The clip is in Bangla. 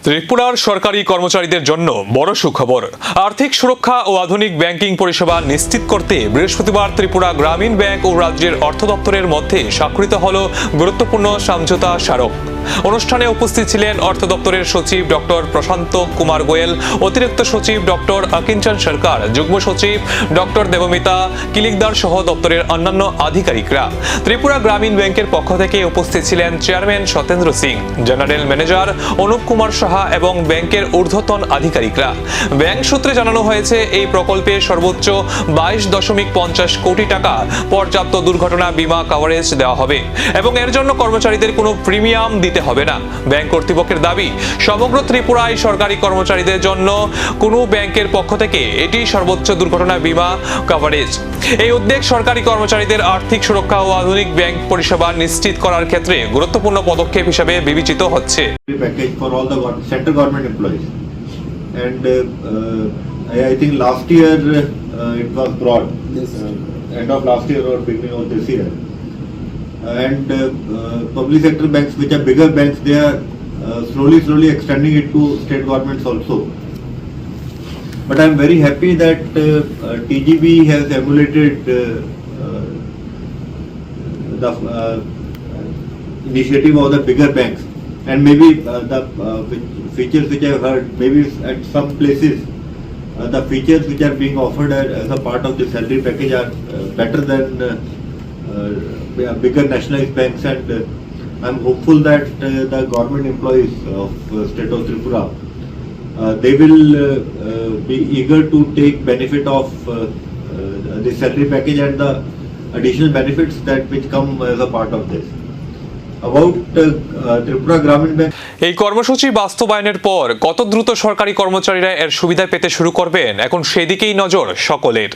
ত্রিপুরার সরকারি কর্মচারীদের জন্য বড় সুখবর। আর্থিক সুরক্ষা ও আধুনিক ব্যাংকিং পরিষেবা নিশ্চিত করতে বৃহস্পতিবার ত্রিপুরা গ্রামীণ ব্যাংক ও রাজ্যের অর্থ দপ্তরের মধ্যে স্বাক্ষরিত হল গুরুত্বপূর্ণ সমঝোতা স্মারক। অনুষ্ঠানে উপস্থিত ছিলেন অর্থ দপ্তরের সচিব ডক্টর প্রশান্ত কুমার গোয়েল, অতিরিক্ত সচিব ডক্টর অকিঞ্চন সরকার, যুগ্ম সচিব ডক্টর দেবমিতা কিলিকদার সহ দপ্তরের অন্যান্য আধিকারিকরা। ত্রিপুরা গ্রামীণ ব্যাংকের পক্ষ থেকে উপস্থিত ছিলেন chairman Satendra Singh, general manager Anup Kumar Saha এবং ব্যাংকের ঊর্ধ্বতন আধিকারিকরা। ব্যাংক সূত্রে জানানো হয়েছে, এই প্রকল্পে সর্বোচ্চ 22.50 কোটি টাকা পর্যাপ্ত দুর্ঘটনা বীমা কভারেজ দেওয়া হবে এবং এর জন্য কর্মচারীদের কোনো প্রিমিয়াম দিতে হবে না। ব্যাংক কর্তৃপক্ষের দাবি, সমগ্র ত্রিপুরায় সরকারি কর্মচারীদের জন্য কোনো ব্যাংকের পক্ষ থেকে এটি সর্বোচ্চ দুর্ঘটনা বীমা কভারেজ। এই উদ্যোগ সরকারি কর্মচারীদের আর্থিক সুরক্ষা ও আধুনিক ব্যাংক পরিষেবা নিশ্চিত করার ক্ষেত্রে গুরুত্বপূর্ণ পদক্ষেপ হিসেবে বিবেচিত হচ্ছে। Package for all the central government employees, and I think last year it was brought, end of last year or beginning of this year, and public sector banks, which are bigger banks, they are slowly extending it to state governments also. But I am very happy that TGB has emulated the initiative of the bigger banks, and maybe the features which I have heard, maybe at some places the features which are being offered as a part of the salary package are better than bigger nationalized banks, and I am hopeful that the government employees of state of Tripura, they will be eager to take benefit of the salary package and the additional benefits that which come as a part of this. About Tripura Gramin Bank, এই কর্মসূচি বাস্তবায়নের পর কত দ্রুত সরকারি কর্মচারীরা এর সুবিধা পেতে শুরু করবেন, এখন সেদিকেই নজর সকলের।